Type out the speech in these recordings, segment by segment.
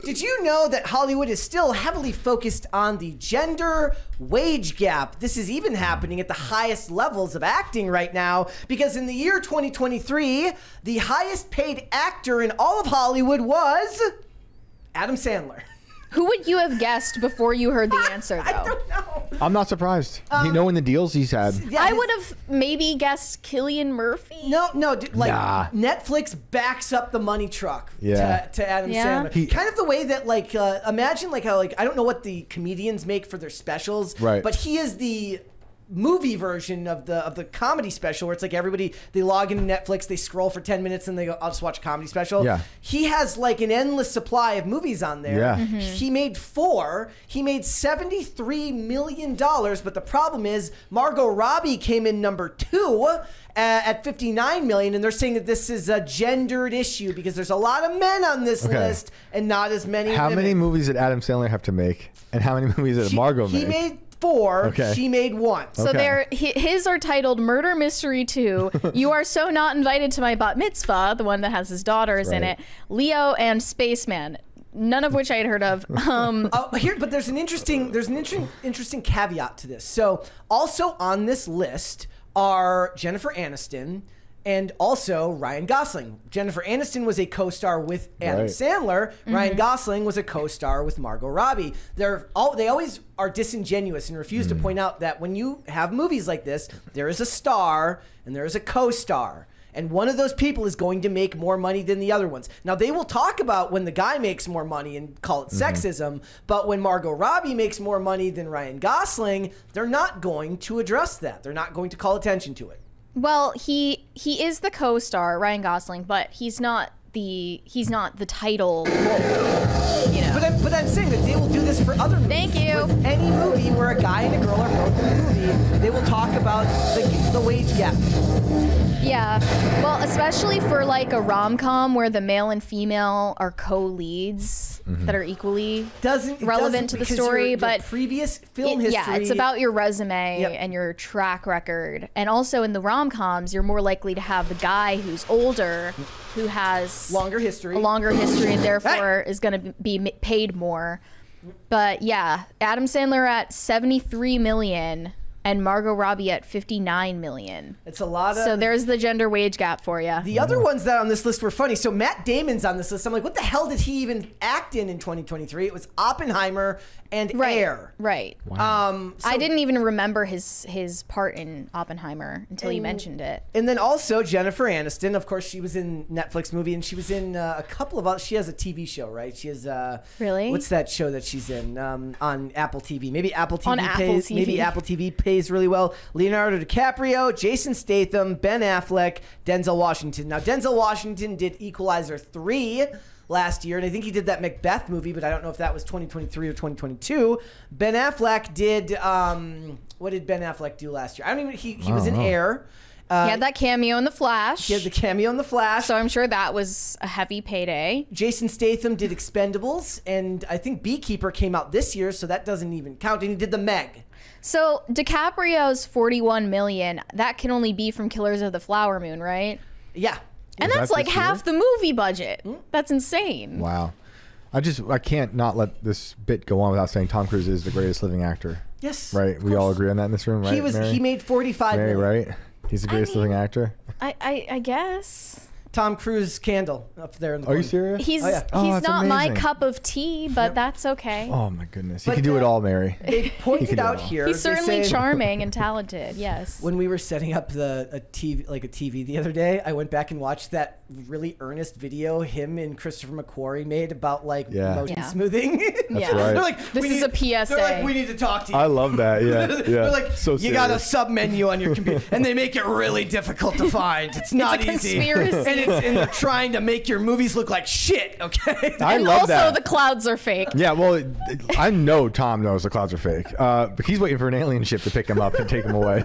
Did you know that Hollywood is still heavily focused on the gender wage gap? This is even happening at the highest levels of acting right now, because in the year 2023, the highest paid actor in all of Hollywood was Adam Sandler. Who would you have guessed before you heard the answer, though? I don't know. I'm not surprised. Knowing the deals he's had. Yeah, I would have maybe guessed Cillian Murphy. No, like Netflix backs up the money truck to Adam Sandler. Kind of the way that like imagine like how like I don't know what the comedians make for their specials, right? But he is the movie version of the comedy special where it's like everybody, they log into Netflix, they scroll for 10 minutes and they go, I'll just watch a comedy special. Yeah. He has like an endless supply of movies on there. Yeah. He made 4. He made $73 million, but the problem is Margot Robbie came in number 2 at $59 million, and they're saying that this is a gendered issue because there's a lot of men on this list and not as many How women. many movies did Adam Sandler have to make? And how many movies did Margot make? He made 4. She made 1. So his are titled Murder Mystery 2, You Are So Not Invited to My Bat Mitzvah, the one that has his daughters in it, Leo, and Spaceman. None of which I had heard of. But there's an interesting caveat to this. So also on this list are Jennifer Aniston and also Ryan Gosling. Jennifer Aniston was a co-star with Adam Sandler. Ryan Gosling was a co-star with Margot Robbie. They always are disingenuous and refuse to point out that when you have movies like this, there is a star and there is a co-star. And one of those people is going to make more money than the other ones. Now, they will talk about when the guy makes more money and call it sexism, but when Margot Robbie makes more money than Ryan Gosling, they're not going to address that. They're not going to call attention to it. Well, he is the co-star, Ryan Gosling, but he's not the title role. You know. But I'm saying that they will do this for other movies. Thank you. With any movie where a guy and a girl are both in the movie, they will talk about the wage gap. Yeah, well, especially for like a rom-com where the male and female are co-leads that are equally relevant to the story, but previous film history. Yeah, it's about your resume and your track record, and also in the rom-coms, you're more likely to have the guy who's older, who has a longer history, and therefore is going to be paid more. But yeah, Adam Sandler at $73 million. And Margot Robbie at $59 million. It's a lot of... So there's the gender wage gap for you. The other ones that on this list were funny. So Matt Damon's on this list. I'm like, what the hell did he even act in 2023? It was Oppenheimer and Air. Right. Wow. I didn't even remember his part in Oppenheimer until you mentioned it. And then also Jennifer Aniston. Of course, she was in Netflix movie, and she was in a couple of other... She has a TV show, right? She has... Really? What's that show that she's in on Apple TV? Maybe Apple TV on Apple TV. Maybe Apple TV pays really well. Leonardo DiCaprio, Jason Statham, Ben Affleck, Denzel Washington. Now, Denzel Washington did Equalizer 3 last year, and I think he did that Macbeth movie, but I don't know if that was 2023 or 2022. Ben Affleck did, what did Ben Affleck do last year? I don't even, he was in Air. He had that cameo in The Flash. He had the cameo in The Flash. So I'm sure that was a heavy payday. Jason Statham did Expendables, and I think Beekeeper came out this year, so that doesn't even count. And he did The Meg. So DiCaprio's $41 million. That can only be from Killers of the Flower Moon, right? Yeah. And that's like half the movie budget. That's insane. Wow. I can't not let this bit go on without saying Tom Cruise is the greatest living actor. Yes. Right? We all agree on that in this room, right? He made $45 million. Right? He's the greatest living actor. I guess. Tom Cruise candle up there in the corner. Are you serious? He's not my cup of tea, but that's okay. Oh my goodness. He can do it all, Mary. They pointed out here. He's certainly charming and talented, yes. When we were setting up a TV the other day, I went back and watched that really earnest video him and Christopher McQuarrie made about motion smoothing. That's right. They're like, this is a PSA. They're like, we need to talk to you. I love that, yeah. They're like, so you got a sub menu on your computer, and they make it really difficult to find. It's not easy. Conspiracy. And they're trying to make your movies look like shit, okay? I and love also that. The clouds are fake. Yeah, well, I know Tom knows the clouds are fake. But he's waiting for an alien ship to pick him up and take him away.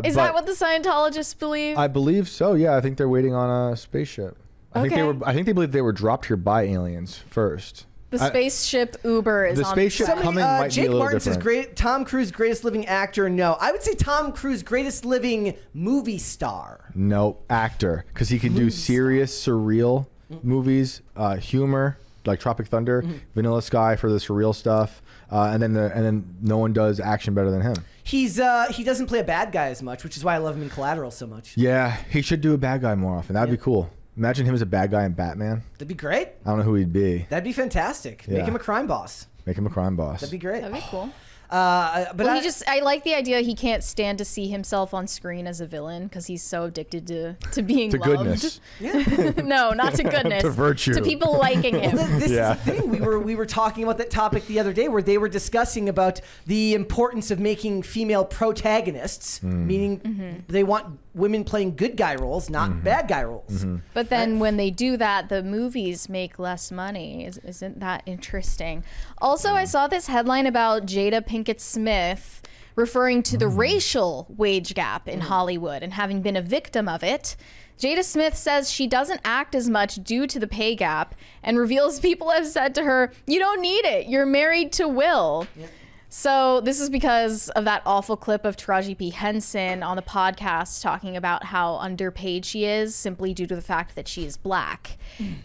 Is that what the Scientologists believe? I believe so, yeah. I think they're waiting on a spaceship. I think they believe they were dropped here by aliens first. The spaceship Uber is the on spaceship coming might Jake be a little Martin different. says Tom Cruise greatest living actor. No, I would say Tom Cruise greatest living movie star. No, actor, because he can do serious, surreal movies, humor, like Tropic Thunder, Vanilla Sky for the surreal stuff, and then no one does action better than him. He doesn't play a bad guy as much, which is why I love him in Collateral so much. Yeah, he should do a bad guy more often. That'd be cool. Imagine him as a bad guy in Batman. That'd be great. I don't know who he'd be. That'd be fantastic. Yeah. Make him a crime boss. Make him a crime boss. That'd be great. That'd be cool. But well, I like the idea he can't stand to see himself on screen as a villain because he's so addicted to being to loved. Goodness. Yeah. No, not to goodness. To virtue. To people liking him. Well, this is the thing. We were talking about that topic the other day where they were discussing about the importance of making female protagonists, meaning they want women playing good guy roles, not bad guy roles. But then when they do that, the movies make less money. Isn't that interesting? Also, I saw this headline about Jada Pinkett Smith referring to the racial wage gap in Hollywood and having been a victim of it. Jada Smith says she doesn't act as much due to the pay gap and reveals people have said to her, "You don't need it. You're married to Will." Yep. So this is because of that awful clip of Taraji P. Henson on the podcast talking about how underpaid she is simply due to the fact that she is black.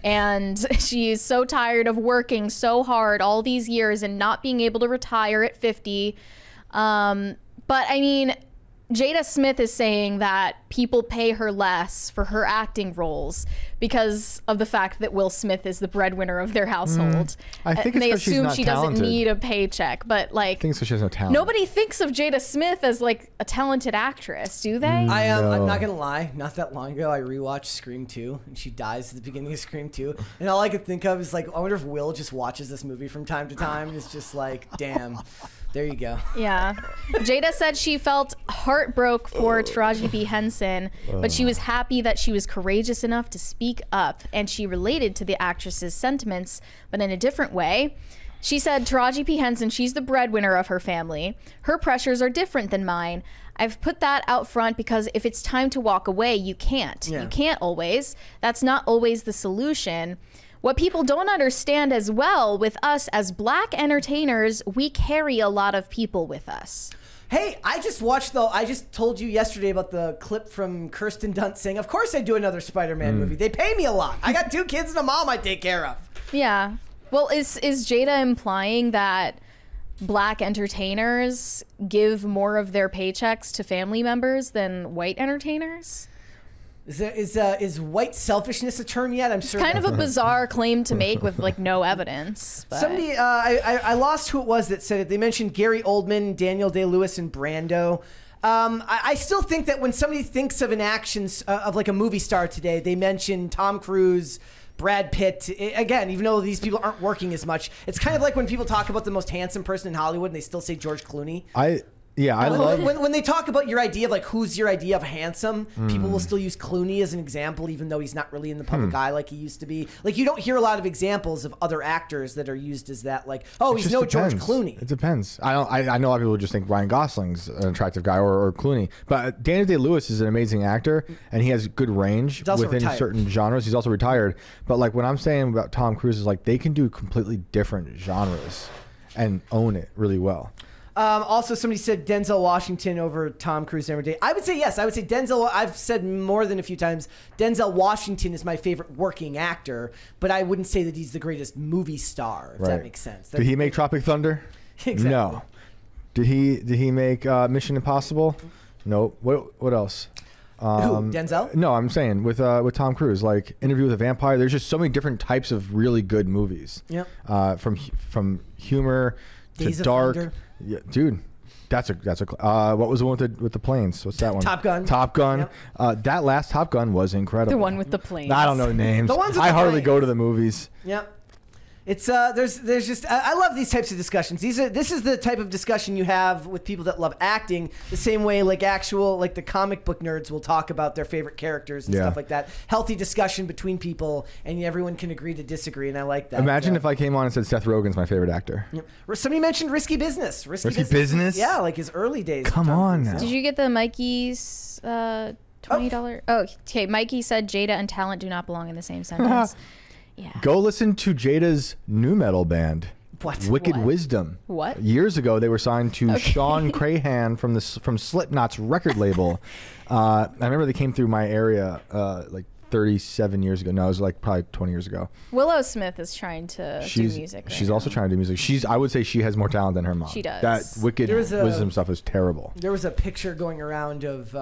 And she is so tired of working so hard all these years and not being able to retire at 50. But I mean, Jada Smith is saying that people pay her less for her acting roles because of the fact that Will Smith is the breadwinner of their household. I think and they it's assume she talented. doesn't need a paycheck, but like, I think so. She has no talent. nobody thinks of Jada Smith as like a talented actress, do they? I'm not gonna lie. Not that long ago, I rewatched Scream 2, and she dies at the beginning of Scream 2, and all I could think of is like, I wonder if Will just watches this movie from time to time. And it's just like, damn. There you go. Yeah. Jada said she felt heartbroken for Taraji P. Henson, but she was happy that she was courageous enough to speak up, and she related to the actress's sentiments, but in a different way. She said, Taraji P. Henson, she's the breadwinner of her family. Her pressures are different than mine. I've put that out front because if it's time to walk away, you can't. Yeah. You can't always. That's not always the solution. What people don't understand as well with us as black entertainers, we carry a lot of people with us. Hey, I just told you yesterday about the clip from Kirsten Dunst saying, of course I'd do another Spider-Man movie. They pay me a lot. I got 2 kids and a mom I take care of. Yeah. Well, is Jada implying that black entertainers give more of their paychecks to family members than white entertainers? Is white selfishness a term yet? It's kind of a bizarre claim to make with like no evidence. But. Somebody, I lost who it was that said it. They mentioned Gary Oldman, Daniel Day-Lewis, and Brando. I still think that when somebody thinks of an action of like a movie star today, they mention Tom Cruise, Brad Pitt. Again, even though these people aren't working as much, it's kind of like when people talk about the most handsome person in Hollywood and they still say George Clooney. I love when they talk about your idea of like who's your idea of handsome, people will still use Clooney as an example, even though he's not really in the public eye like he used to be. Like you don't hear a lot of examples of other actors that are used as that. Like, oh, he's no George Clooney. It depends. I know a lot of people just think Ryan Gosling's an attractive guy or Clooney, but Daniel Day-Lewis is an amazing actor and he has good range within certain genres. He's also retired. But like what I'm saying about Tom Cruise is like they can do completely different genres and own it really well. Also, somebody said Denzel Washington over Tom Cruise every day. I would say yes. I would say Denzel. I've said more than a few times, Denzel Washington is my favorite working actor, but I wouldn't say that he's the greatest movie star, if that makes sense. Did he make Tropic Thunder? Exactly. No. Did he make Mission Impossible? No. What else? Who, Denzel? No, I'm saying with Tom Cruise, like Interview with a Vampire. There's just so many different types of really good movies. Yep. From humor to Days of dark. Thunder. Yeah, dude, that's a. What was the one with the planes? What's that one? Top Gun. Top Gun. Yep. That last Top Gun was incredible. The one with the planes. I don't know names. The ones with I the hardly planes. go to the movies. Yep. It's there's just I love these types of discussions. This is the type of discussion you have with people that love acting the same way like the comic book nerds will talk about their favorite characters and stuff like that. Healthy discussion between people and everyone can agree to disagree, and I like that. Imagine if I came on and said Seth Rogen's my favorite actor. Yep. Somebody mentioned Risky Business. Risky Business? Yeah, like his early days. Come on now. Did you get the Mikey's $20? Oh, okay. Mikey said Jada and talent do not belong in the same sentence. Yeah. Go listen to Jada's new metal band. What? Wicked What? Wisdom. What? Years ago, they were signed to Sean Crahan from Slipknot's record label. I remember they came through my area like 37 years ago. No, it was like probably 20 years ago. Willow Smith is trying to do music. She's also trying to do music. I would say she has more talent than her mom. She does. That Wicked Wisdom stuff is terrible. There was a picture going around of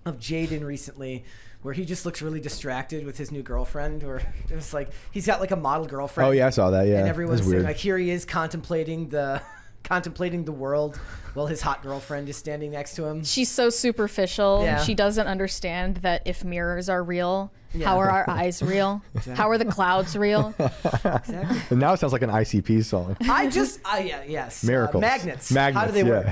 Jaden recently where he just looks really distracted with his new girlfriend, or it was like he's got like a model girlfriend. Oh yeah, I saw that. Yeah, and everyone's saying like, here he is contemplating the world while his hot girlfriend is standing next to him. She's so superficial. Yeah. She doesn't understand that if mirrors are real, how are our eyes real? Exactly. How are the clouds real? Exactly. And now it sounds like an ICP song. Yes. Miracles. Magnets. How do they work?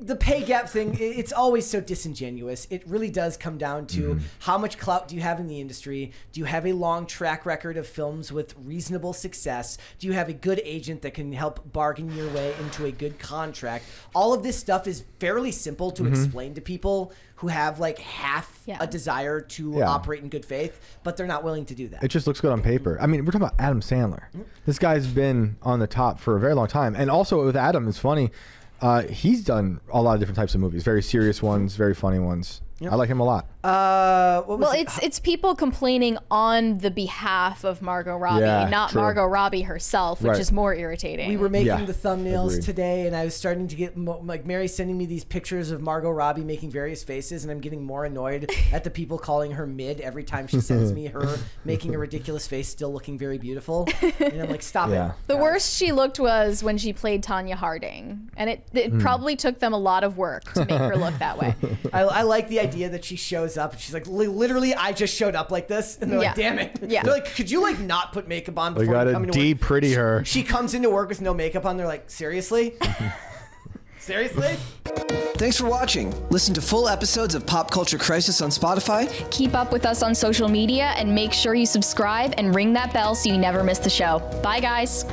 The pay gap thing, it's always so disingenuous. It really does come down to how much clout do you have in the industry? Do you have a long track record of films with reasonable success? Do you have a good agent that can help bargain your way into a good contract? All of this stuff is fairly simple to explain to people who have like half a desire to operate in good faith, but they're not willing to do that. It just looks good on paper. I mean, we're talking about Adam Sandler. This guy's been on the top for a very long time. And also with Adam, it's funny. He's done a lot of different types of movies, very serious ones, very funny ones. Yep. I like him a lot. It's people complaining on the behalf of Margot Robbie, not Margot Robbie herself, which is more irritating. We were making the thumbnails today, and I was starting to get like Mary's sending me these pictures of Margot Robbie making various faces, and I'm getting more annoyed at the people calling her mid every time she sends me her making a ridiculous face, still looking very beautiful. And I'm like, stop it. The worst she looked was when she played Tanya Harding, and it probably took them a lot of work to make her look that way. I like the idea that she shows up and she's like, literally, I just showed up like this, and they're like, damn it. Yeah. They're like, could you like not put makeup on before you come into work? De-pretty her. She comes into work with no makeup on. They're like, seriously? Seriously? Thanks for watching. Listen to full episodes of Pop Culture Crisis on Spotify. Keep up with us on social media and make sure you subscribe and ring that bell so you never miss the show. Bye, guys.